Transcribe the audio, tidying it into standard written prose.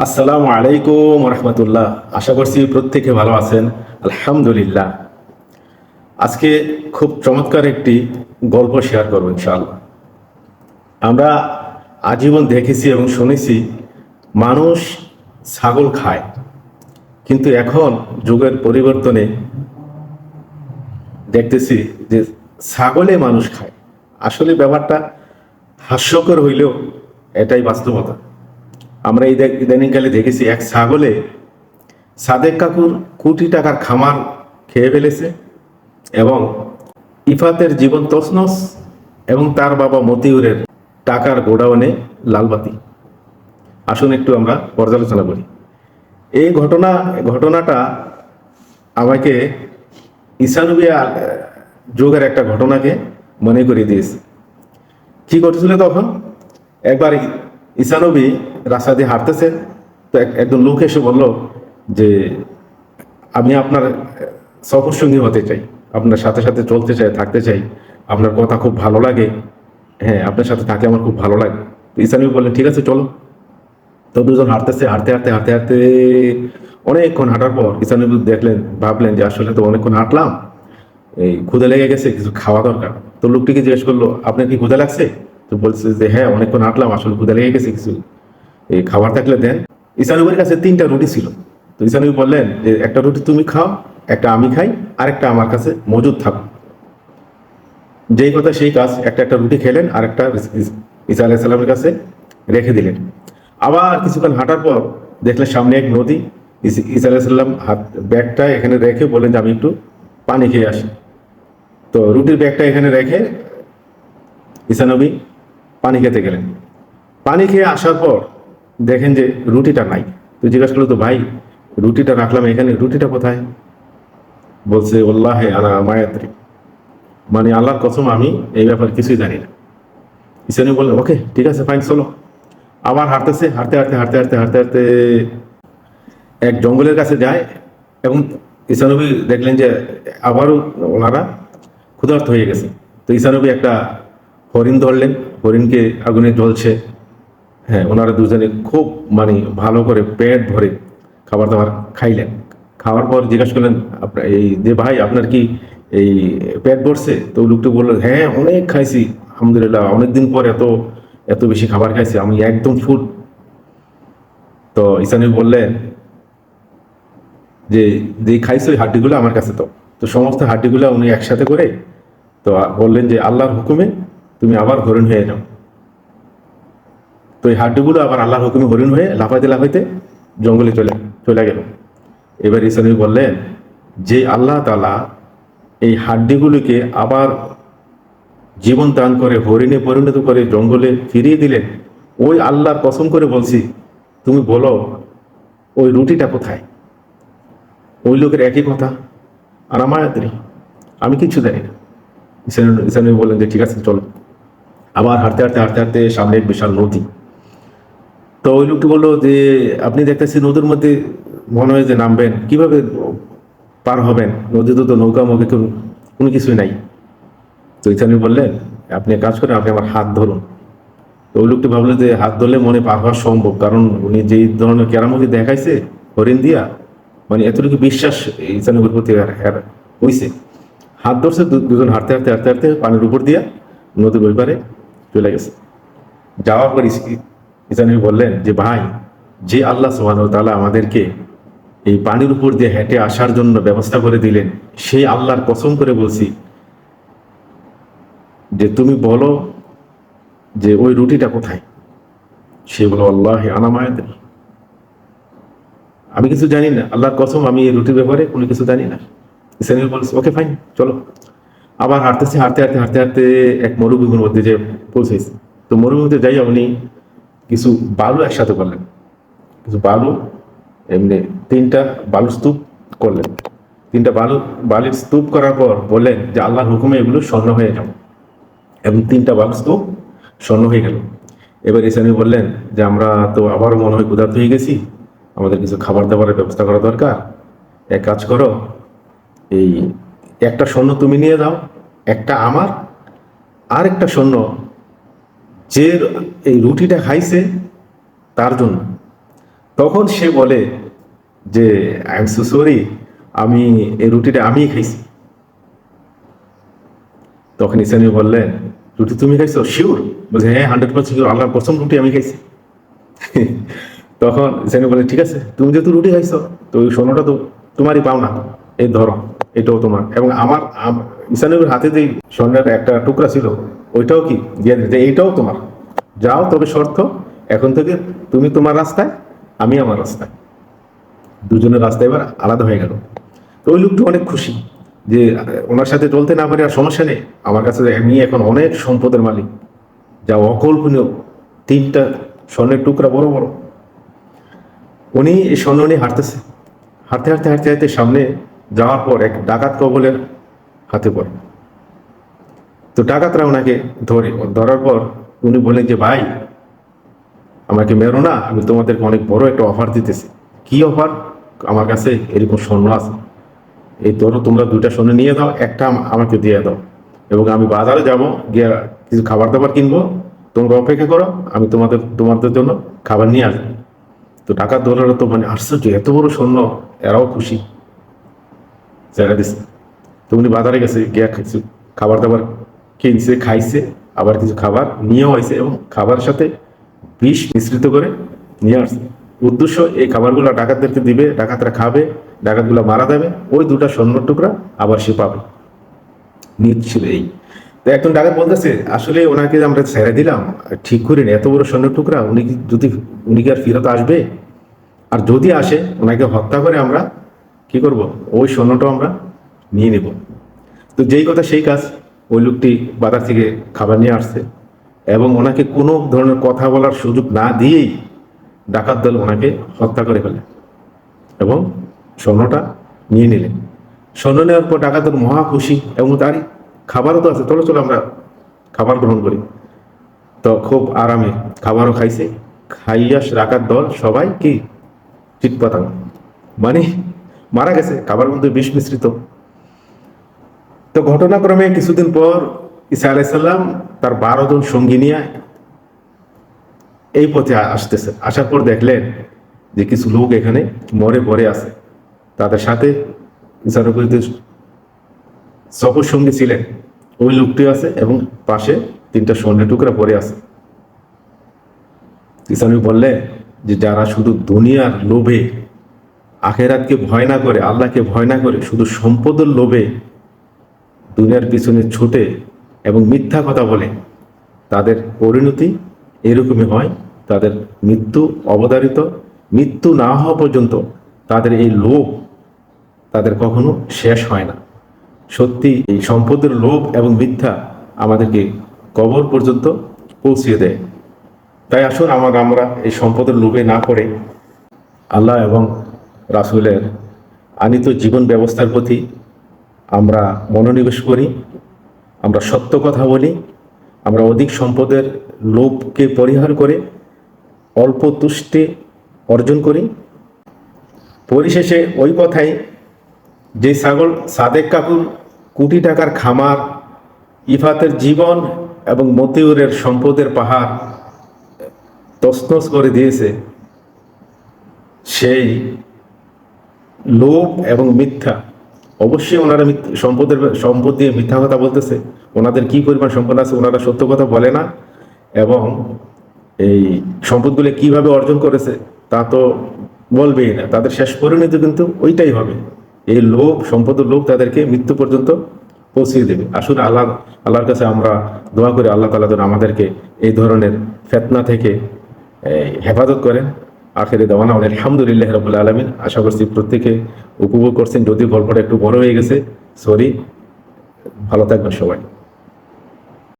আসসালামু আলাইকুম রহমতুল্লাহ। আশা করছি প্রত্যেকে ভালো আছেন। আলহামদুলিল্লাহ। আজকে খুব চমৎকার একটি গল্প শেয়ার করবো ইনশাআল্লাহ। আমরা আজীবন দেখেছি এবং শুনেছি মানুষ ছাগল খায়, কিন্তু এখন যুগের পরিবর্তনে দেখতেছি যে ছাগলে মানুষ খায়। আসলে ব্যাপারটা হাস্যকর হইলেও এটাই বাস্তবতা। আমরা ইদানিংকালে দেখেছি এক ছাগলে সাদেক কাকুর কোটি টাকার খামার খেয়ে ফেলেছে এবং ইফাতের জীবন তছনছ এবং তার বাবা মতিউরের টাকার গোডাউনে লালবাতি। আসুন একটু আমরা পর্যালোচনা করি। এই ঘটনাটা আমাকে ঈসানবিয়া যুগের একটা ঘটনাকে মনে করিয়ে দিয়েছে। কি করছিল তখন? একবার ঈসানবী রাস্তা দিয়ে হাঁটতেছেন, তো একজন লোক এসে বলল যে আমি আপনার সফর সঙ্গী হতে চাই, আপনার সাথে সাথে চলতে চাই, থাকতে চাই, আপনার কথা খুব ভালো লাগে, হ্যাঁ আপনার সাথে থাকে আমার খুব ভালো লাগে। তো ঈসানবী বললেন ঠিক আছে চলো। তো দুজন হাঁটতেছে, হাঁটতে হাঁটতে হাঁটতে হাঁটতে অনেকক্ষণ হাঁটার পর ঈসানবী ভাবলেন যে আসলে তো অনেকক্ষণ হাঁটলাম, এই ক্ষুদে লেগে গেছে, কিছু খাওয়া দরকার। তো লোকটিকে জিজ্ঞেস করলো আপনার কি ক্ষুদে লাগছে? তো বলছে যে হ্যাঁ অনেকক্ষণ হাঁটলাম, আসলে ক্ষুদে লেগে গেছে, কিছু এই খাবার থাকলে দেন। ঈসানবীর কাছে 3টা রুটি ছিল। তো ঈসানবী বললেন যে একটা রুটি তুমি খাও, একটা আমি খাই, আর একটা আমার কাছে মজুদ থাকো। যেই কথা সেই কাজ, একটা একটা রুটি খেলেন আর একটা ঈসা আলাইসাল্লামের কাছে রেখে দিলেন। আবার কিছুক্ষণ হাঁটার পর দেখলেন সামনে এক নদী। ঈসা আলাইসাল্লাম ব্যাগটা এখানে রেখে বললেন যে আমি একটু পানি খেয়ে আসি। তো রুটির ব্যাগটা এখানে রেখে ঈসানবী পানি খেতে গেলেন। পানি খেয়ে আসার পর দেখেন যে রুটিটা নাই। তো জিজ্ঞাসা করলো তো ভাই রুটিটা রাখলাম এখানে, রুটিটা কোথায়? বলছে ওল্লাহে আনা মায়াত্রী, মানে আল্লাহর কসম আমি এই ব্যাপারে কিছুই জানি না। ঈসানী বললেন ওকে ঠিক আছে ফাইন চলো। আবার হাঁটতেছে, হাঁটতে হাঁটতে হাঁটতে হাঁটতে হাঁটতে হাঁটতে এক জঙ্গলের কাছে যায় এবং ঈসানবী দেখলেন যে আবারও ওনারা ক্ষুধার্ত হয়ে গেছে। তো ঈসানবী একটা হরিণ ধরলেন, হরিণকে আগুনে জ্বলছে, হ্যাঁ ওনারা দুজনে খুব মানে ভালো করে পেট ভরে খাবার দাবার খাইলেন। খাওয়ার পর জিজ্ঞাসা করলেন আপনার এই যে ভাই আপনার কি এই পেট ভরছে? তো লোকটা বললো হ্যাঁ অনেক খাইছি, আলহামদুলিল্লাহ অনেকদিন পর এত এত বেশি খাবার খাইছি, আমি একদম ফুল। তো ঈসানী বললেন যে যে খাইছো ওই হাড্ডিগুলো আমার কাছে। তো তো সমস্ত হাড্ডিগুলো উনি একসাথে করে তো বললেন যে আল্লাহর হুকুমে তুমি আবার হরিণ হয়ে যাও। তো এই হাড্ডিগুলো আবার আল্লাহর হুকুমে হরিণ হয়ে লাফাইতে লাফাইতে জঙ্গলে চলে চলে গেল। এবার ঈসানী বললেন যে আল্লাহ তাআলা এই হাড্ডিগুলিকে আবার জীবন দান করে হরিণে পরিণত করে জঙ্গলে ফিরিয়ে দিলেন, ওই আল্লাহর কসম করে বলছি তুমি বলো ওই রুটিটা কোথায়? ওই লোকের একই কথা, আর আমার আমি কিছু জানি না। ঈসানী বললেন যে ঠিক আছে চলো। আবার হাঁটতে হাঁটতে হাঁটতে হাঁটতে সামনে এক বিশাল নদী। তো ওই লোকটি বললো যে আপনি দেখতেছি নদীর মধ্যে মনে হয় যে নামবেন, কিভাবে পার হবেন? নদীতে তো নৌকা মুখে কোনো কিছুই নাই। তো ইসানি বললেন আপনি এক কাজ করেন, আপনি আমার হাত ধরুন। তো ওই লোকটি ভাবলো যে হাত ধরলে মনে পার হওয়া সম্ভব, কারণ উনি যেই ধরনের কেরামতি দেখাইছে হরিণ দিয়া, মানে এতটুকু বিশ্বাস ইসানির প্রতি হইছে। হাত ধরছে, দুজন হাঁটতে হাঁটতে হাঁটতে হাঁটতে পানির উপর দিয়া নদীর ওই পারে চলে গেছে। যাওয়ার পর ইসানি বললেন যে ভাই যে আল্লাহ সুবহানাহু ওয়া তাআলা আমাদেরকে এই পানির উপর দিয়ে হেঁটে আসার জন্য ব্যবস্থা করে দিলেন, সেই আল্লাহর কসম করে বলছি যে তুমি বলো যে ওই রুটিটা কোথায়? সে বলো আল্লাহ আনামায়াত, আমি কিছু জানি না, আল্লাহর কসম আমি এই রুটির ব্যাপারে কোনো কিছু জানি না। ইসানি বলছে ওকে ফাইন চলো। আবার হাঁটতেছে, হাঁটতে হাঁটতে হাঁটতে হাঁটতে এক মরুভূমির মধ্যে যে পৌঁছেছে। তো মরুভূমিতে যাই উনি কিছু বালু একসাথে করলেন, কিছু বালু এমনি 3টা বালুর স্তূপ করলেন। 3টা বালির স্তূপ করার পর বললেন যে আল্লাহর হুকুমে এগুলো স্বর্ণ হয়ে যাও, এবং 3টা বালুর স্তূপ স্বর্ণ হয়ে গেল। এবার ইসানি বললেন যে আমরা তো আবারও মনে হয় ক্ষুধার্ত হয়ে গেছি, আমাদের কিছু খাবার দাবারের ব্যবস্থা করা দরকার। এক কাজ করো, এই একটা স্বর্ণ তুমি নিয়ে যাও, একটা আমার, আর একটা স্বর্ণ যে এই রুটিটা খাইছে তার জন্য। তখন সে বলে যে আই এম সো সরি, আমি এই রুটিটা আমিই খাইছি। তখন ইসানি বললেন, রুটি তুমি খাইছো শিওর? বলছে হ্যাঁ 100% শিওর, আল্লাহর প্রথম রুটি আমি খাইছি। তখন ইসানি বলে ঠিক আছে, তুমি যেহেতু রুটি খাইছো তো ওই সোনাটা তো তোমারই পাও না, এই ধরো, এটাও তোমার। এবং আমার ইসানির হাতে যে স্বর্ণের একটা টুকরা ছিল ওইটাও কি দিয়ে দিতে, এইটাও তোমার, যাও, তবে শর্ত এখন থেকে তুমি তোমার রাস্তায়, আমি আমার রাস্তায়, দুজনের রাস্তা এবার আলাদা হয়ে গেল। তো ওই লোকটা অনেক খুশি যে ওনার সাথে চলতে না পারে আর সমস্যা নেই, আমার কাছে আমি এখন অনেক সম্পদের মালিক, যা অকল্পনীয়, 3টা স্বর্ণের টুকরা বড় বড়। উনি এই স্বর্ণ নিয়ে হাঁটতেছে, হাঁটতে হাঁটতে হাঁটতে হাঁটতে সামনে যাওয়ার পর এক ডাকাত কবলের হাতে পড়ে। তো ডাকাতরা ওনাকে ধরে, ধরার পর উনি বললেন যে ভাই আমাকে মেরো না, আমি তোমাদেরকে অনেক বড় একটা অফার দিতেছি। কি অফার? আমার কাছে এরকম স্বর্ণ আছে, এই ধরো তোমরা 2টা স্বর্ণ নিয়ে দাও, একটা আমাকে দিয়ে দাও, এবং আমি বাজারে যাব, গিয়ে কিছু খাবার দাবার কিনবো, তোমরা অপেক্ষা করো, আমি তোমাদের জন্য খাবার নিয়ে আসবো। তো টাকা দোলার তো মানে আশ্চর্য, এত বড় স্বর্ণ, এরাও খুশি, জায়গা দিচ্ছে। তো উনি বাজারে গেছে, গিয়ে কিছু খাবার দাবার কিনছে, খাইছে, আবার কিছু খাবার নিয়েও হয়েছে, এবং খাবারের সাথে বিষ মিশ্রিত করে নিয়ে আসছে। উদ্দেশ্য এই খাবারগুলো ডাকাতদেরকে দিবে, ডাকাতরা খাবে, ডাকাতগুলো মারা যাবে, ওই 2টা স্বর্ণ টুকরা আবার সে পাবে। নিয়ত ছিল এই। তো একজন ডাকাত বলতেছে আসলে ওনাকে আমরা ছেড়ে দিলাম ঠিক করিনি, এত বড় স্বর্ণ টুকরা, উনি কি আর ফিরত আসবে? আর যদি আসে ওনাকে হত্যা করে আমরা কি করব, ওই স্বর্ণটাও আমরা নিয়ে নেব। তো যেই কথা সেই কাজ, ওই লোকটি বাজার থেকে খাবার নিয়ে আসছে, এবং ওনাকে কোনো ধরনের কথা বলার সুযোগ না দিয়েই ডাকাত দল ওনাকে হত্যা করে ফেলে এবং স্বর্ণটা নিয়ে নিলেন। স্বর্ণ নেওয়ার পর ডাকাত দল মহা খুশি, এবং তারই খাবারও তো আছে, চলো চলো আমরা খাবার গ্রহণ করি। তো খুব আরামে খাবারও খাইছে, খাইয়া ডাকাত দল সবাই কি চিৎপাতাং, মানে মারা গেছে, খাবার মধ্যে বিষ মিশ্রিত। তো ঘটনাক্রমে কিছুদিন পর ঈসা আলাইসাল্লাম তার 12 জন সঙ্গী নিয়ে এই পথে আসতেছে। আসার পর দেখলেন যে কিছু লোক এখানে মরে পড়ে আছে, তাদের সাথে ঈসা নবীর সফর সঙ্গী ছিলেন ওই লোকটি আছে, এবং পাশে 3টা স্বর্ণের টুকরা পড়ে আছে। ঈসা নবী বললেন যে যারা শুধু দুনিয়ার লোভে, আখেরাতকে ভয় না করে, আল্লাহকে ভয় না করে, শুধু সম্পদের লোভে দুনিয়ার পিছনে ছুটে এবং মিথ্যা কথা বলে, তাদের পরিণতি এরকমই হয়। তাদের মৃত্যু অবধারিত, মৃত্যু না হওয়া পর্যন্ত তাদের এই লোভ তাদের কখনো শেষ হয় না। সত্যি এই সম্পদের লোভ এবং মিথ্যা আমাদেরকে কবর পর্যন্ত পৌঁছিয়ে দেয়। তাই আসুন আমরা এই সম্পদের লোভে না পড়ে আল্লাহ এবং রাসূলের আনিত জীবন ব্যবস্থার প্রতি আমরা মনোনিবেশ করি, আমরা সত্য কথা বলি, আমরা অধিক সম্পদের লোভকে পরিহার করে অল্প তুষ্টি অর্জন করি। পরিশেষে ওই কথাই, যে ছাগল সাদেক কাকুর কোটি টাকার খামার, ইফাতের জীবন এবং মতিউরের সম্পদের পাহাড় তছনছ করে দিয়েছে, সেই লোভ এবং মিথ্যা, অবশ্যই ওনারা সম্পদ দিয়ে মিথ্যা কথা বলতেছে। ওনাদের কি পরিমাণ সম্পদ আছে, ওনারা সত্য কথা বলে না, এবং এই সম্পদগুলো কিভাবে অর্জন করেছে তা তো বলবেই না। তাদের শেষ পরিণতি কিন্তু ওইটাই হবে, এই লোভ, সম্পদের লোভ তাদেরকে মৃত্যু পর্যন্ত পৌঁছিয়ে দেবে। আসলে আল্লাহর কাছে আমরা দোয়া করি, আল্লাহ তাআলা যেন আমাদেরকে এই ধরনের ফিতনা থেকে হেফাজত করেন। আখিরে দাওয়ানা আলহামদুলিল্লাহি রাব্বিল আলামিন। আশা করছি প্রত্যেকে উপভোগ করছেন, যদিও গল্পটা একটু বড় হয়ে গেছে, সরি। ভালো থাকবেন সবাই।